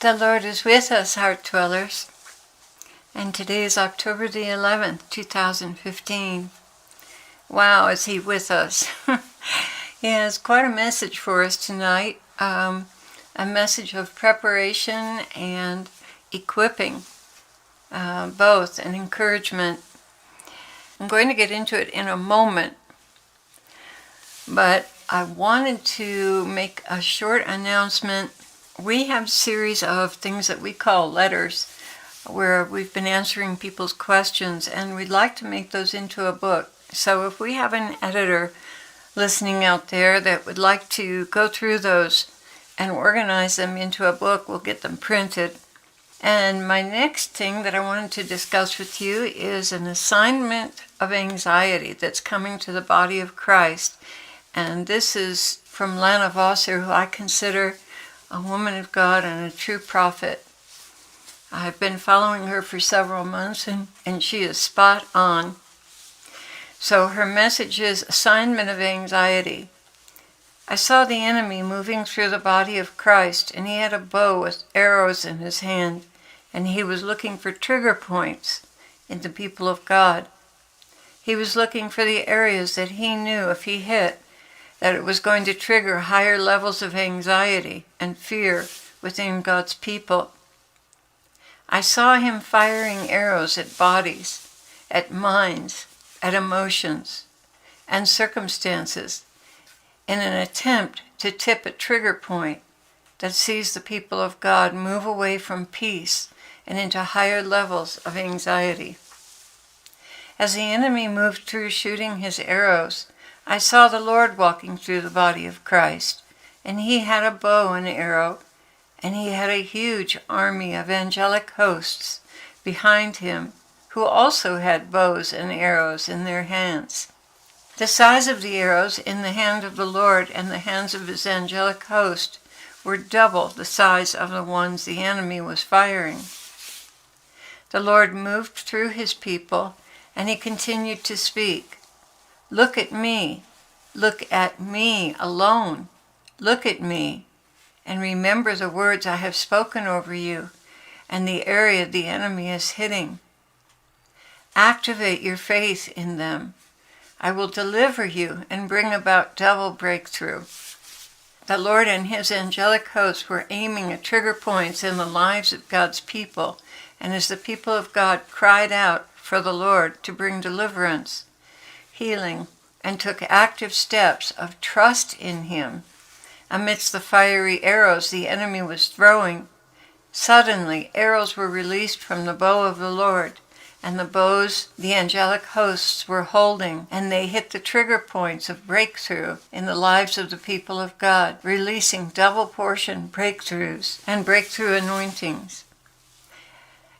The Lord is with us, heart dwellers, and today is October the 11th, 2015. Wow, is He with us? He has quite a message for us tonight, a message of preparation and equipping, both, and encouragement. I'm going to get into it in a moment, but I wanted to make a short announcement. We have a series of things that we call letters where we've been answering people's questions, and we'd like to make those into a book. So if we have an editor listening out there that would like to go through those and organize them into a book, we'll get them printed. And my next thing that I wanted to discuss with you is an assignment of anxiety that's coming to the body of Christ. And this is from Lana Vosser, who I consider a woman of God and a true prophet. I've been following her for several months, and she is spot on. So her message is assignment of anxiety. I saw the enemy moving through the body of Christ, and he had a bow with arrows in his hand, and he was looking for trigger points in the people of God. He was looking for the areas that he knew if he hit, that it was going to trigger higher levels of anxiety and fear within God's people. I saw him firing arrows at bodies, at minds, at emotions, and circumstances in an attempt to tip a trigger point that sees the people of God move away from peace and into higher levels of anxiety. As the enemy moved through shooting his arrows, I saw the Lord walking through the body of Christ, and he had a bow and arrow, and he had a huge army of angelic hosts behind him, who also had bows and arrows in their hands. The size of the arrows in the hand of the Lord and the hands of his angelic host were double the size of the ones the enemy was firing. The Lord moved through his people, and he continued to speak. Look at me alone. Look at me, and remember the words I have spoken over you and the area the enemy is hitting. Activate your faith in them. I will deliver you and bring about double breakthrough. The Lord and his angelic hosts were aiming at trigger points in the lives of God's people, and as the people of God cried out for the Lord to bring deliverance, healing, and took active steps of trust in him amidst the fiery arrows the enemy was throwing, suddenly arrows were released from the bow of the Lord, and the bows the angelic hosts were holding, and they hit the trigger points of breakthrough in the lives of the people of God, releasing double portion breakthroughs and breakthrough anointings.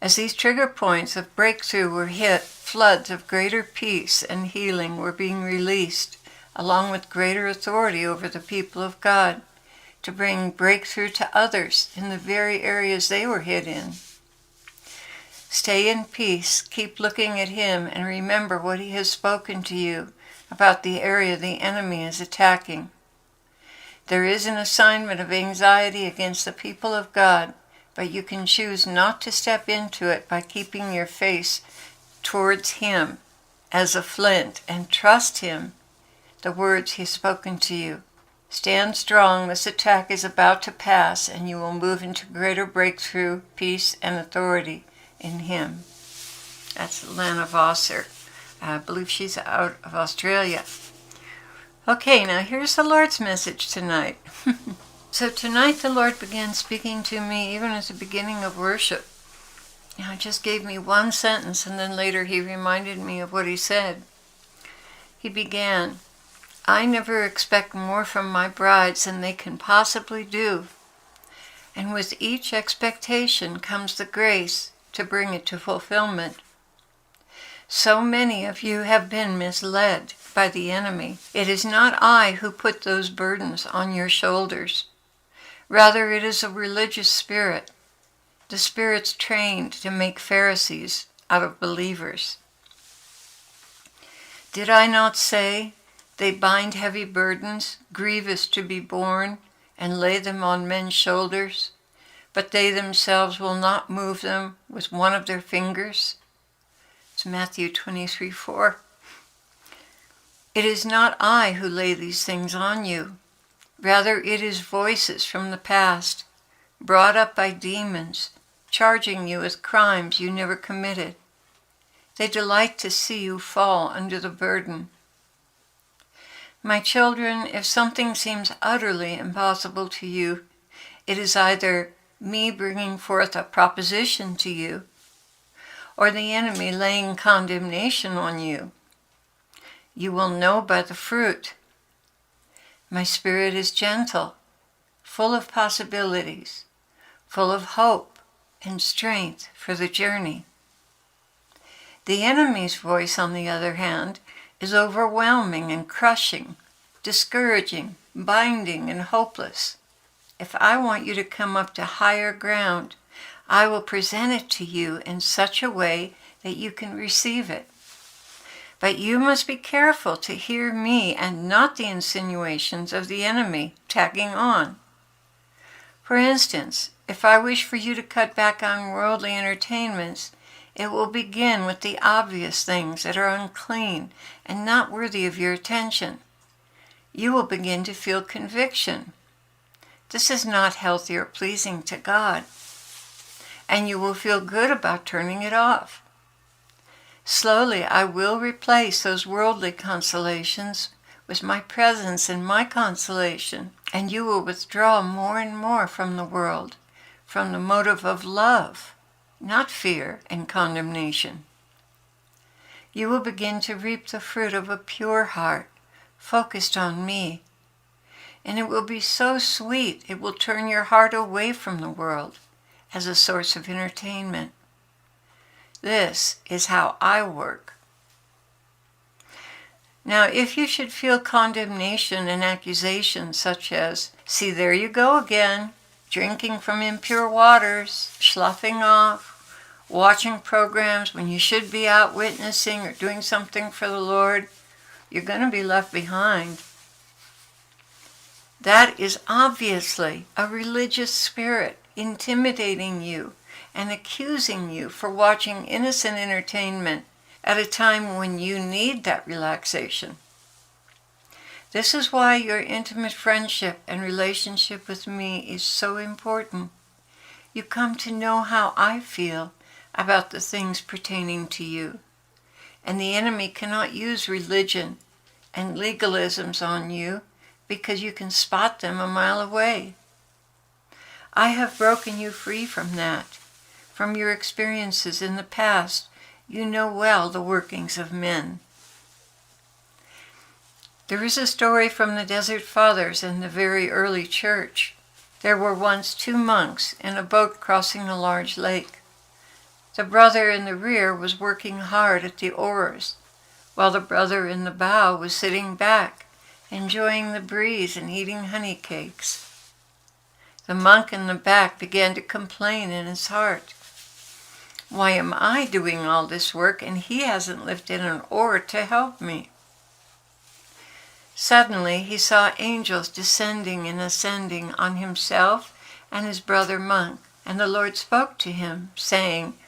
As these trigger points of breakthrough were hit, floods of greater peace and healing were being released, along with greater authority over the people of God, to bring breakthrough to others in the very areas they were hit in. Stay in peace, keep looking at him, and remember what he has spoken to you about the area the enemy is attacking. There is an assignment of anxiety against the people of God, but you can choose not to step into it by keeping your face towards him as a flint and trust him, the words he's spoken to you. Stand strong, this attack is about to pass, and you will move into greater breakthrough, peace, and authority in him. That's Lana Vosser. I believe she's out of Australia. Okay, now here's the Lord's message tonight. So tonight the Lord began speaking to me even at the beginning of worship. He just gave me one sentence, and then later he reminded me of what he said. He began, I never expect more from my brides than they can possibly do. And with each expectation comes the grace to bring it to fulfillment. So many of you have been misled by the enemy. It is not I who put those burdens on your shoulders. Rather, it is a religious spirit. The spirit's trained to make Pharisees out of believers. Did I not say, they bind heavy burdens, grievous to be borne, and lay them on men's shoulders, but they themselves will not move them with one of their fingers. It's Matthew 23:4. It is not I who lay these things on you. Rather, it is voices from the past, brought up by demons, charging you with crimes you never committed. They delight to see you fall under the burden. My children, if something seems utterly impossible to you, it is either me bringing forth a proposition to you, or the enemy laying condemnation on you. You will know by the fruit. My spirit is gentle, full of possibilities, full of hope and strength for the journey. The enemy's voice, on the other hand, is overwhelming and crushing, discouraging, binding, and hopeless. If I want you to come up to higher ground, I will present it to you in such a way that you can receive it. But you must be careful to hear me and not the insinuations of the enemy tagging on. For instance, if I wish for you to cut back on worldly entertainments, it will begin with the obvious things that are unclean and not worthy of your attention. You will begin to feel conviction. This is not healthy or pleasing to God, and you will feel good about turning it off. Slowly, I will replace those worldly consolations with my presence and my consolation, and you will withdraw more and more from the world, from the motive of love, not fear and condemnation. You will begin to reap the fruit of a pure heart, focused on me, and it will be so sweet it will turn your heart away from the world as a source of entertainment. This is how I work. Now, if you should feel condemnation and accusation such as, "See, there you go again, drinking from impure waters, sloughing off, watching programs when you should be out witnessing or doing something for the Lord," you're going to be left behind. That is obviously a religious spirit intimidating you and accusing you for watching innocent entertainment at a time when you need that relaxation. This is why your intimate friendship and relationship with me is so important. You come to know how I feel about the things pertaining to you, and the enemy cannot use religion and legalisms on you because you can spot them a mile away. I have broken you free from that. From your experiences in the past, you know well the workings of men. There is a story from the Desert Fathers in the very early church. There were once 2 monks in a boat crossing a large lake. The brother in the rear was working hard at the oars, while the brother in the bow was sitting back, enjoying the breeze and eating honey cakes. The monk in the back began to complain in his heart. "Why am I doing all this work and he hasn't lifted an oar to help me?" Suddenly he saw angels descending and ascending on himself and his brother monk, and the Lord spoke to him, saying,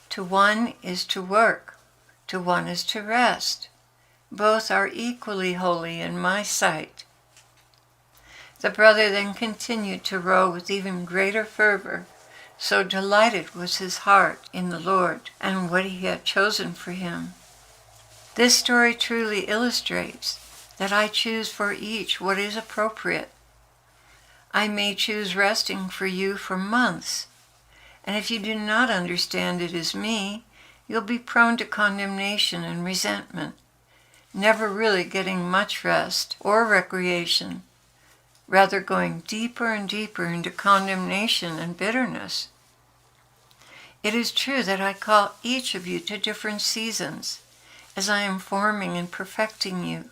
"To one is to work, to one is to rest. Both are equally holy in my sight." The brother then continued to row with even greater fervor, so delighted was his heart in the Lord and what he had chosen for him. This story truly illustrates that I choose for each what is appropriate. I may choose resting for you for months, and if you do not understand it as me, you'll be prone to condemnation and resentment, never really getting much rest or recreation, rather going deeper and deeper into condemnation and bitterness. It is true that I call each of you to different seasons as I am forming and perfecting you.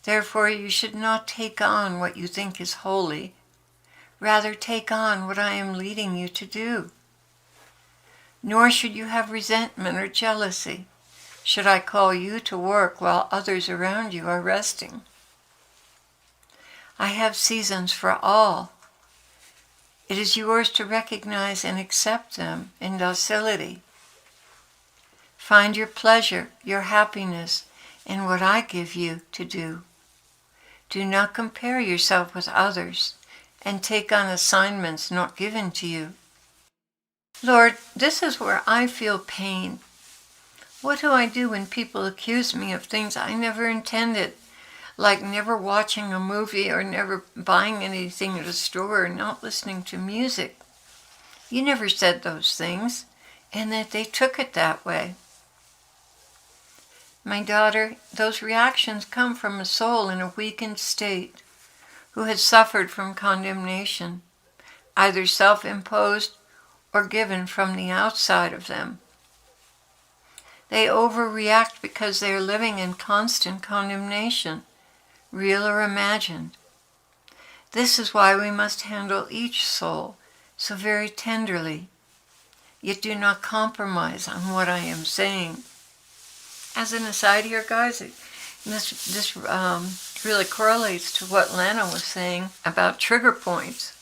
Therefore, you should not take on what you think is holy. Rather, take on what I am leading you to do. Nor should you have resentment or jealousy, should I call you to work while others around you are resting. I have seasons for all. It is yours to recognize and accept them in docility. Find your pleasure, your happiness in what I give you to do. Do not compare yourself with others and take on assignments not given to you. Lord, this is where I feel pain. What do I do when people accuse me of things I never intended, like never watching a movie or never buying anything at a store or not listening to music? You never said those things, and that they took it that way. My daughter, those reactions come from a soul in a weakened state who has suffered from condemnation, either self-imposed or given from the outside of them. They overreact because they are living in constant condemnation, real or imagined. This is why we must handle each soul so very tenderly, yet do not compromise on what I am saying. As an aside here, guys, this really correlates to what Lana was saying about trigger points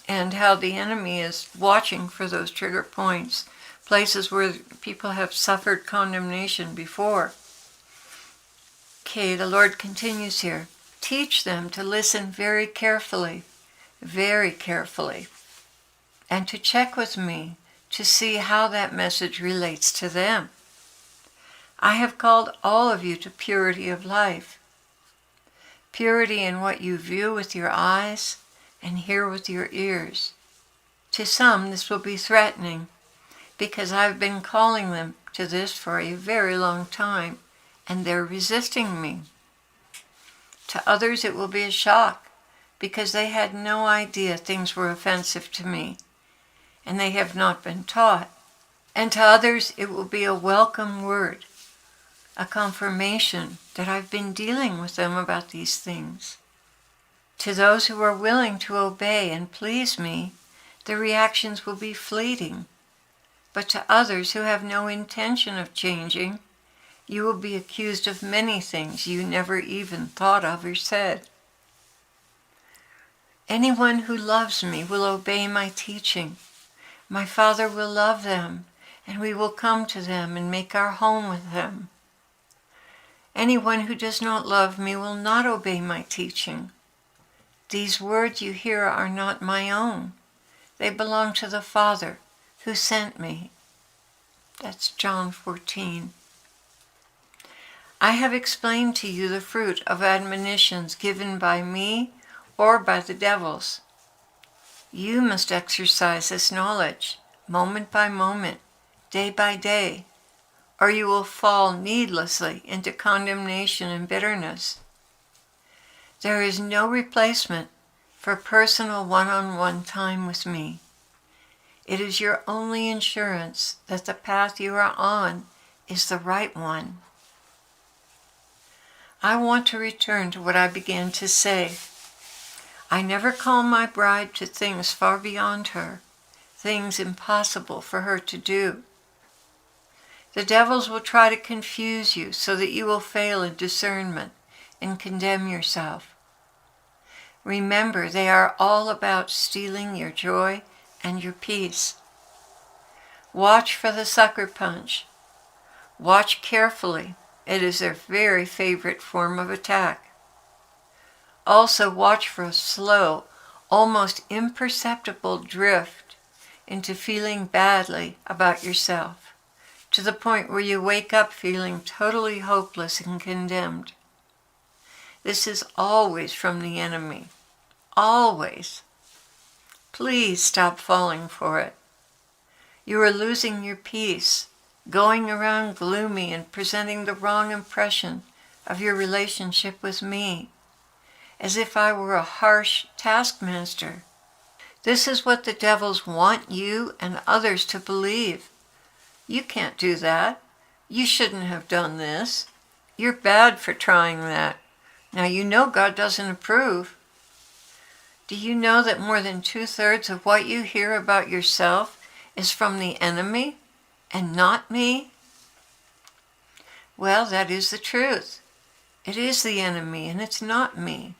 and how the enemy is watching for those trigger points, places where people have suffered condemnation before. Okay, the Lord continues here. Teach them to listen very carefully, and to check with me to see how that message relates to them. I have called all of you to purity of life. Purity in what you view with your eyes and hear with your ears. To some, this will be threatening, because I've been calling them to this for a very long time, and they're resisting me. To others, it will be a shock, because they had no idea things were offensive to me, and they have not been taught. And to others, it will be a welcome word, a confirmation that I've been dealing with them about these things. To those who are willing to obey and please me, the reactions will be fleeting. But to others who have no intention of changing, you will be accused of many things you never even thought of or said. Anyone who loves me will obey my teaching. My Father will love them, and we will come to them and make our home with them. Anyone who does not love me will not obey my teaching. These words you hear are not my own. They belong to the Father who sent me. That's John 14. I have explained to you the fruit of admonitions given by me or by the devils. You must exercise this knowledge, moment by moment, day by day, or you will fall needlessly into condemnation and bitterness. There is no replacement for personal one-on-one time with me. It is your only insurance that the path you are on is the right one. I want to return to what I began to say. I never call my bride to things far beyond her, things impossible for her to do. The devils will try to confuse you so that you will fail in discernment and condemn yourself. Remember, they are all about stealing your joy and your peace. Watch for the sucker punch. Watch carefully. It is their very favorite form of attack. Also watch for a slow, almost imperceptible drift into feeling badly about yourself, to the point where you wake up feeling totally hopeless and condemned. This is always from the enemy. Always. Please stop falling for it. You are losing your peace, going around gloomy and presenting the wrong impression of your relationship with me, as if I were a harsh taskmaster. This is what the devils want you and others to believe. You can't do that. You shouldn't have done this. You're bad for trying that. Now you know God doesn't approve. Do you know that more than 2/3 of what you hear about yourself is from the enemy and not me? Well, that is the truth. It is the enemy and it's not me.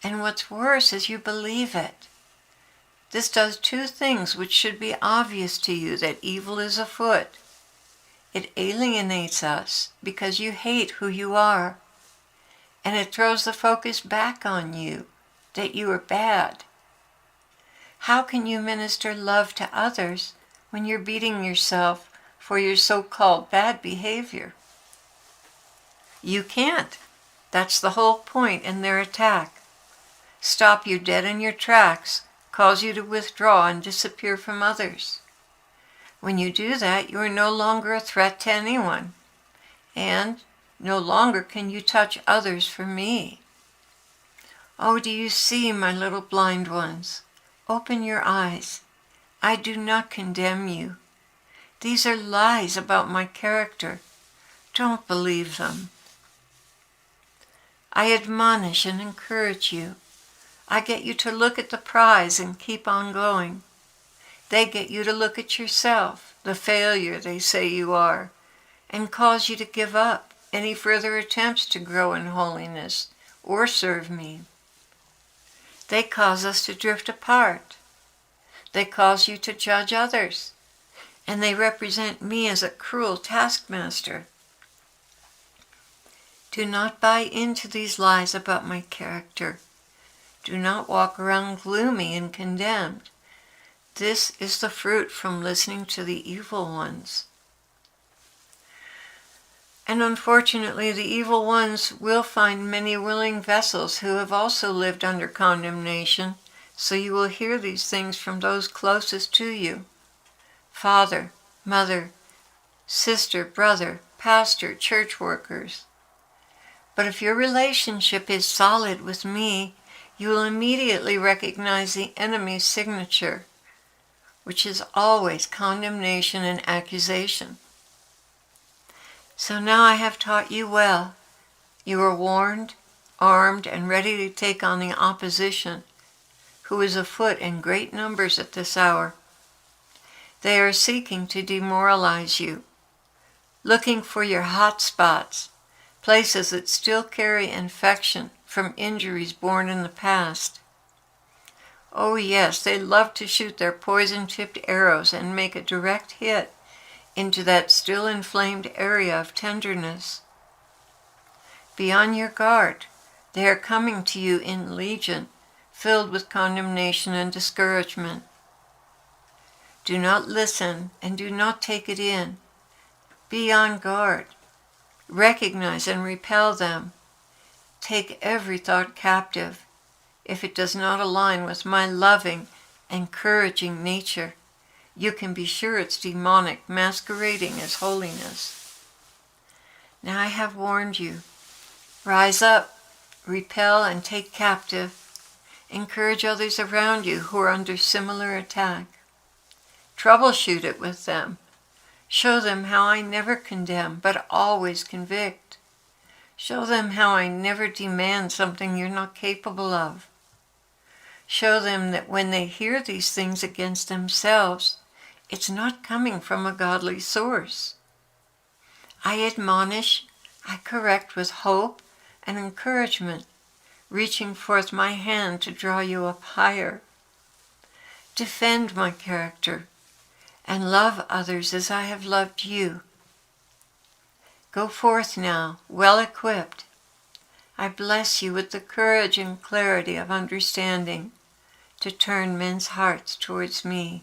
And what's worse is you believe it. This does two things which should be obvious to you, that evil is afoot. It alienates us because you hate who you are, and it throws the focus back on you, that you are bad. How can you minister love to others when you're beating yourself for your so-called bad behavior? You can't. That's the whole point in their attack. Stop you dead in your tracks, cause you to withdraw and disappear from others. When you do that, you are no longer a threat to anyone, and no longer can you touch others for me. Oh, do you see, my little blind ones? Open your eyes. I do not condemn you. These are lies about my character. Don't believe them. I admonish and encourage you. I get you to look at the prize and keep on going. They get you to look at yourself, the failure they say you are, and cause you to give up any further attempts to grow in holiness or serve me. They cause us to drift apart. They cause you to judge others, and they represent me as a cruel taskmaster. Do not buy into these lies about my character. Do not walk around gloomy and condemned. This is the fruit from listening to the evil ones. And unfortunately, the evil ones will find many willing vessels who have also lived under condemnation, so you will hear these things from those closest to you: father, mother, sister, brother, pastor, church workers. But if your relationship is solid with me, you will immediately recognize the enemy's signature, which is always condemnation and accusation. So now I have taught you well. You are warned, armed, and ready to take on the opposition, who is afoot in great numbers at this hour. They are seeking to demoralize you, looking for your hot spots, places that still carry infection from injuries born in the past. Oh yes, they love to shoot their poison-tipped arrows and make a direct hit into that still inflamed area of tenderness. Be on your guard. They are coming to you in legion, filled with condemnation and discouragement. Do not listen and do not take it in. Be on guard. Recognize and repel them. Take every thought captive if it does not align with my loving, encouraging nature. You can be sure it's demonic, masquerading as holiness. Now I have warned you. Rise up, repel and take captive. Encourage others around you who are under similar attack. Troubleshoot it with them. Show them how I never condemn, but always convict. Show them how I never demand something you're not capable of. Show them that when they hear these things against themselves, it's not coming from a godly source. I admonish, I correct with hope and encouragement, reaching forth my hand to draw you up higher. Defend my character and love others as I have loved you. Go forth now, well equipped. I bless you with the courage and clarity of understanding to turn men's hearts towards me.